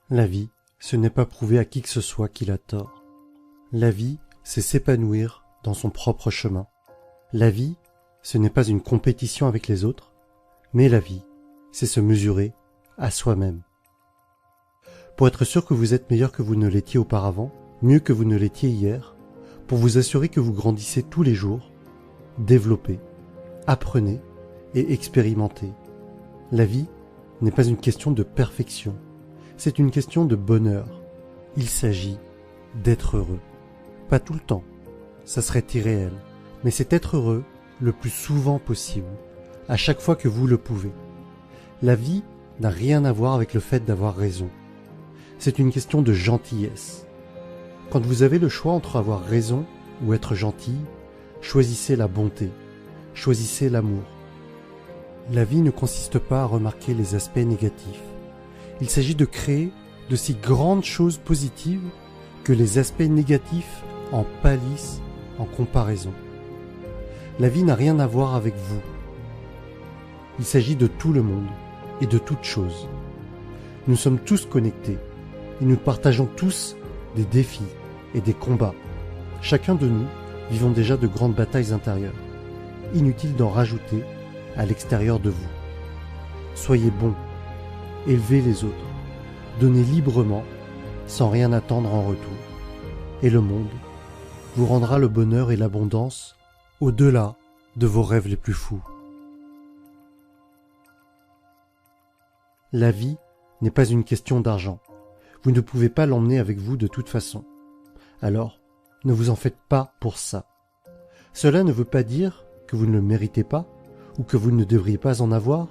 La vie, ce n'est pas prouver à qui que ce soit qu'il a tort. La vie, c'est s'épanouir dans son propre chemin. La vie, ce n'est pas une compétition avec les autres, mais la vie, c'est se mesurer à soi-même. Pour être sûr que vous êtes meilleur que vous ne l'étiez auparavant, mieux que vous ne l'étiez hier, pour vous assurer que vous grandissez tous les jours, développez, apprenez et expérimentez. La vie n'est pas une question de perfection, c'est une question de bonheur. Il s'agit d'être heureux. Pas tout le temps, ça serait irréel, mais c'est être heureux le plus souvent possible, à chaque fois que vous le pouvez. La vie n'a rien à voir avec le fait d'avoir raison. C'est une question de gentillesse. Quand vous avez le choix entre avoir raison ou être gentil, choisissez la bonté, choisissez l'amour. La vie ne consiste pas à remarquer les aspects négatifs. Il s'agit de créer de si grandes choses positives que les aspects négatifs en pâlissent en comparaison. La vie n'a rien à voir avec vous. Il s'agit de tout le monde et de toutes choses. Nous sommes tous connectés et nous partageons tous des défis et des combats. Chacun de nous vivons déjà de grandes batailles intérieures. Inutile d'en rajouter à l'extérieur de vous. Soyez bons, élevez les autres, donnez librement sans rien attendre en retour. Et le monde vous rendra le bonheur et l'abondance au-delà de vos rêves les plus fous. La vie n'est pas une question d'argent. Vous ne pouvez pas l'emmener avec vous de toute façon. Alors, ne vous en faites pas pour ça. Cela ne veut pas dire que vous ne le méritez pas ou que vous ne devriez pas en avoir.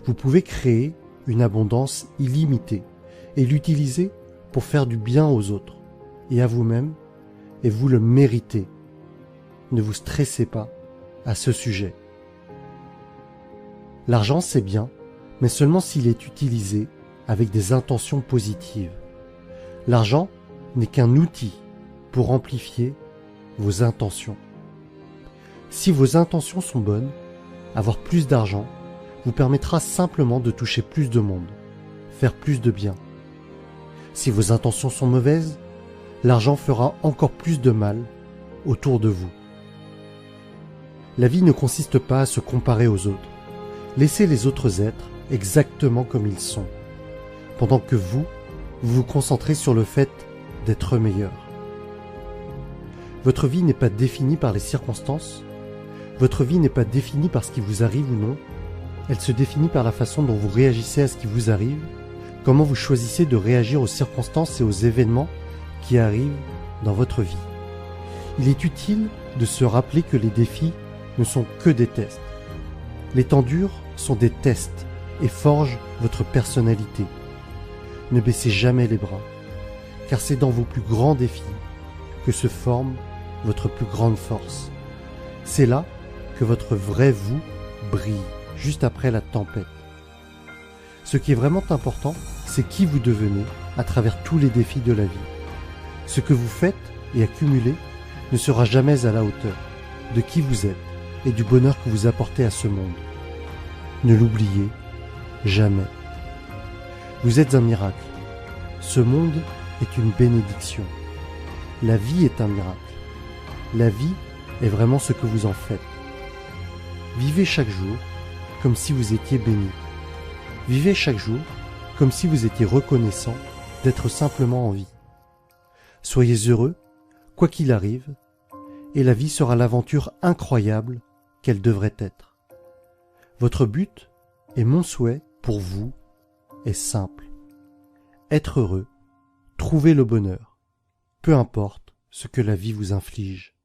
Vous pouvez créer une abondance illimitée et l'utiliser pour faire du bien aux autres et à vous-même, et vous le méritez. Ne vous stressez pas à ce sujet. L'argent, c'est bien, mais seulement s'il est utilisé avec des intentions positives. L'argent n'est qu'un outil pour amplifier vos intentions. Si vos intentions sont bonnes, avoir plus d'argent vous permettra simplement de toucher plus de monde, faire plus de bien. Si vos intentions sont mauvaises, l'argent fera encore plus de mal autour de vous. La vie ne consiste pas à se comparer aux autres. Laissez les autres êtres exactement comme ils sont, pendant que vous vous concentrez sur le fait d'être meilleur. Votre vie n'est pas définie par les circonstances, votre vie n'est pas définie par ce qui vous arrive ou non, elle se définit par la façon dont vous réagissez à ce qui vous arrive, comment vous choisissez de réagir aux circonstances et aux événements qui arrivent dans votre vie. Il est utile de se rappeler que les défis ne sont que des tests. Les temps durs sont des tests et forgent votre personnalité. Ne baissez jamais les bras, car c'est dans vos plus grands défis que se forme votre plus grande force. C'est là que votre vrai vous brille, juste après la tempête. Ce qui est vraiment important, c'est qui vous devenez à travers tous les défis de la vie. Ce que vous faites et accumulez ne sera jamais à la hauteur de qui vous êtes et du bonheur que vous apportez à ce monde. Ne l'oubliez jamais. Vous êtes un miracle. Ce monde est une bénédiction. La vie est un miracle. La vie est vraiment ce que vous en faites. Vivez chaque jour comme si vous étiez béni. Vivez chaque jour comme si vous étiez reconnaissant d'être simplement en vie. Soyez heureux, quoi qu'il arrive, et la vie sera l'aventure incroyable qu'elle devrait être. Votre but et mon souhait pour vous est simple. Être heureux, trouver le bonheur, peu importe ce que la vie vous inflige.